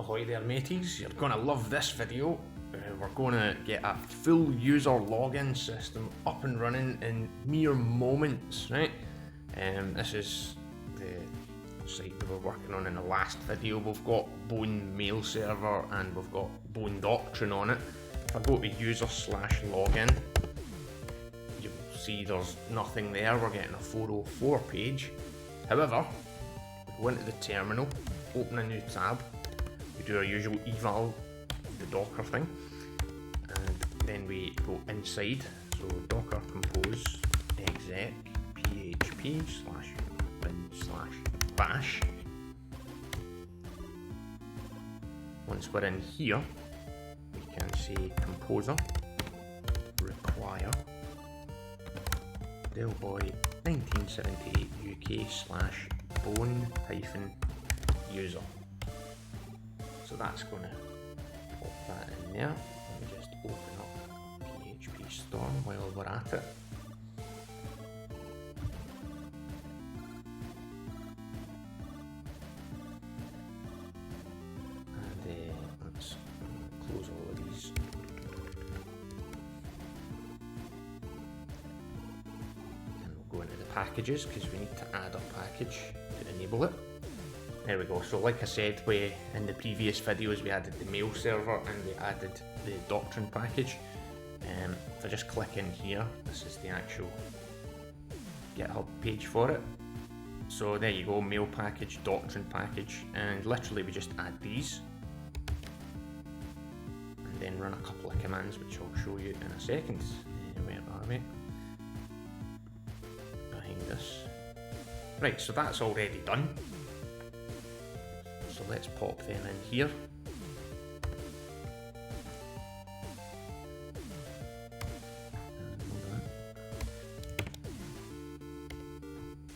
Ahoy there mateys, you're going to love this video. We're going to get a full user login system up and running in mere moments, right? This is the site we were working on in the last video. We've got Bone mail server and we've got Bone Doctrine on it. If I go to user/login, you'll see there's nothing there. We're getting a 404 page. However, we go into the terminal, open a new tab, we do our usual eval, the Docker thing, and then we go inside, so docker compose exec php/bin/bash. Once we're in here, we can say composer require Delboy 1978 UK/bone-user. So that's going to pop that in there. Let me just open up phpstorm while we're at it. And let's close all of these. And we'll go into the packages because we need to add a package to enable it. There we go. So like I said, in the previous videos we added the mail server and we added the Doctrine package. If I just click in here, this is the actual GitHub page for it. So there you go, mail package, Doctrine package, and literally we just add these and then run a couple of commands which I'll show you in a second. Where are we? Behind this. Right, so that's already done. So let's pop them in here.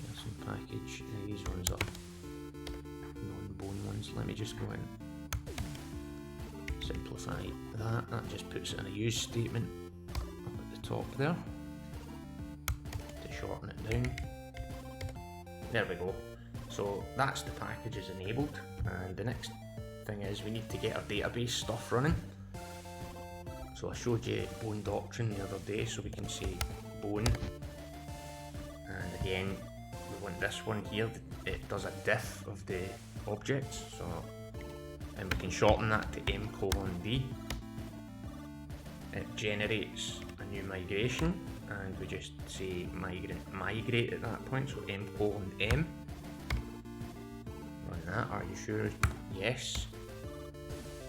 There's some package. These ones are non-bone ones. Let me just go in. Simplify that. That just puts it in a use statement up at the top there. To shorten it down. There we go. So that's the packages enabled, and the next thing is we need to get our database stuff running. So I showed you Bone Doctrine the other day, so we can say Bone, and again we want this one here. It does a diff of the objects, so and we can shorten that to m:\d. It generates a new migration, and we just say migrate at that point, so m:\m. Run that, are you sure? Yes.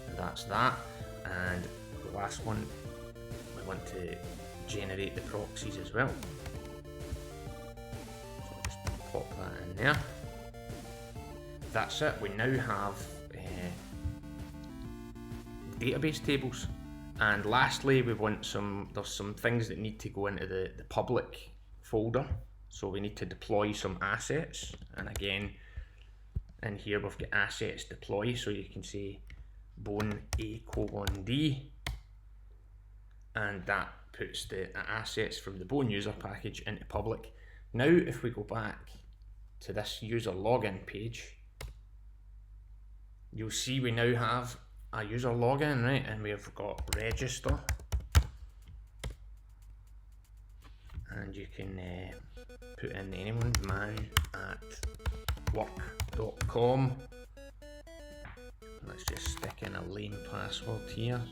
And that's that. And the last one, we want to generate the proxies as well. So I'll just pop that in there. That's it. We now have database tables. And lastly, we want there's some things that need to go into the public folder. So we need to deploy some assets. And again, in here we've got assets deploy, so you can say bone a:\d, and that puts the assets from the Bone user package into public. Now if we go back to this user login page, you'll see we now have a user login, right? And we've got register, and you can put in anyone, man@work.com. Let's just stick in a lame password here.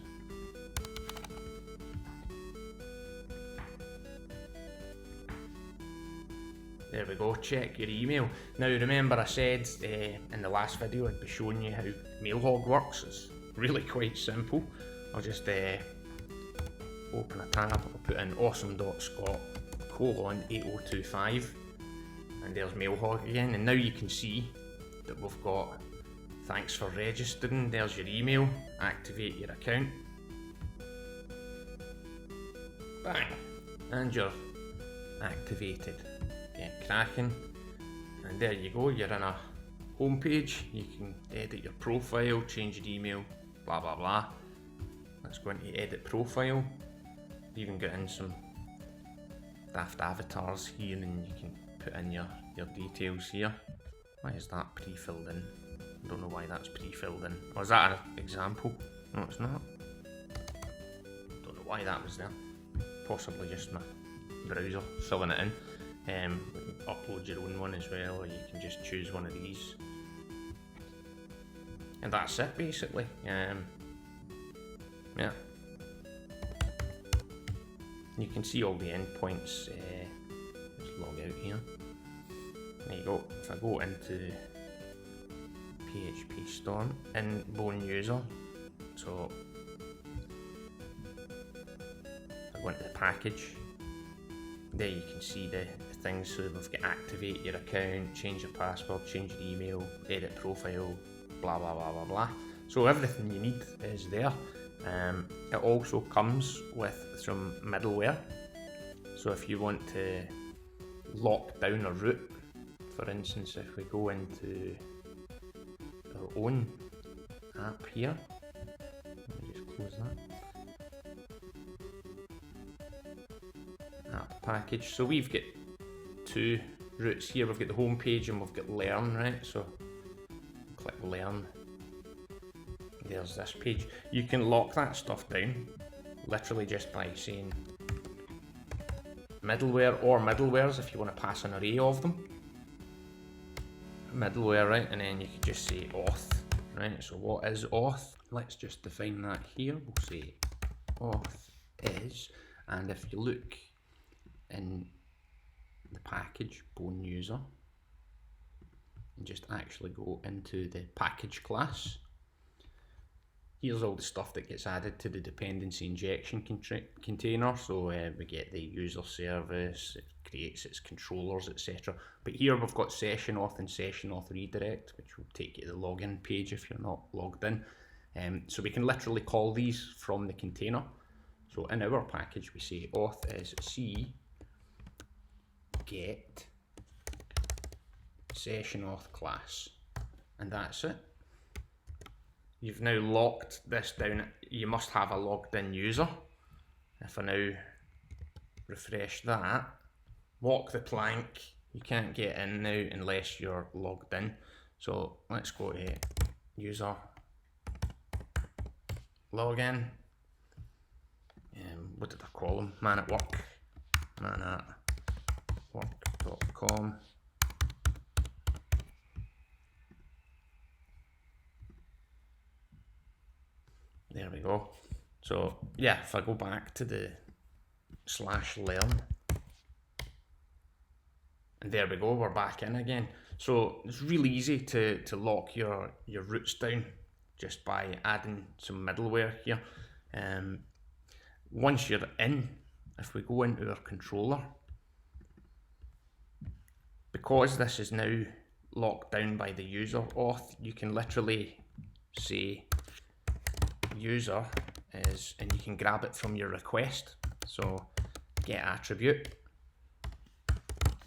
There we go, check your email. Now remember I said in the last video I'd be showing you how Mailhog works. It's really quite simple. I'll just open a tab, I'll put in awesome.scott:8025, and there's Mailhog again, and now you can see that we've got thanks for registering, there's your email, activate your account, bang, and you're activated. Get cracking, and there you go, you're in a home page. You can edit your profile, change your email, blah blah blah. Let's go into edit profile. You've even got in some daft avatars here, and you can put in your details here. Why is that pre-filled in? I don't know why that's pre-filled in. Or is that an example? No, it's not. Don't know why that was there. Possibly just my browser filling it in. You can upload your own one as well, or you can just choose one of these. And that's it basically. Yeah. You can see all the endpoints. Let's log out here. There you go. If I go into phpstorm in bone user, so I go into the package. There you can see the things. So we've got activate your account, change your password, change your email, edit profile, blah blah blah blah blah. So everything you need is there. It also comes with some middleware. So if you want to lock down a root, for instance, if we go into our own app here, let me just close that. App package. So we've got two roots here. We've got the home page and we've got learn, right? So click learn. There's this page. You can lock that stuff down literally just by saying middleware or middlewares if you want to pass an array of them. Middleware, right? And then you can just say auth, right? So what is auth? Let's just define that here. We'll say auth is, and if you look in the package bone user and just actually go into the package class, here's all the stuff that gets added to the dependency injection container. So we get the user service, it creates its controllers, etc. But here we've got Session Auth and Session Auth redirect, which will take you to the login page if you're not logged in. So we can literally call these from the container. So in our package we say auth is c get Session Auth class, and that's it. You've now locked this down. You must have a logged in user. If I now refresh that, walk the plank, you can't get in now unless you're logged in. So let's go to user login. What did I call them? Man at work. manatwork.com. There we go. So yeah, if I go back to the /learn, and there we go, we're back in again. So it's really easy to lock your roots down just by adding some middleware here. Once you're in, if we go into our controller, because this is now locked down by the user auth, you can literally say user is, and you can grab it from your request. So get attribute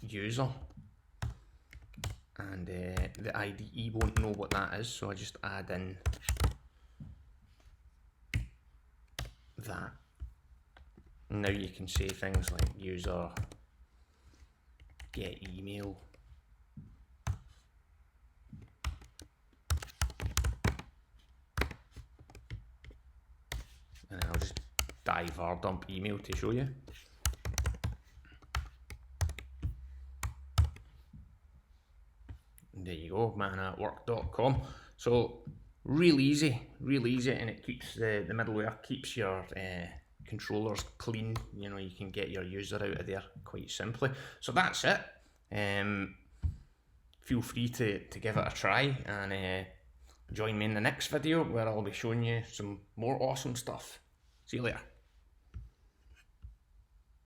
user, and the IDE won't know what that is, so I just add in that. Now you can say things like user get email, and I'll just var dump email to show you. And there you go, manatwork.com. So real easy, and it keeps the middleware keeps your controllers clean. You know, you can get your user out of there quite simply. So that's it. Feel free to give it a try, and join me in the next video where I'll be showing you some more awesome stuff. See you later.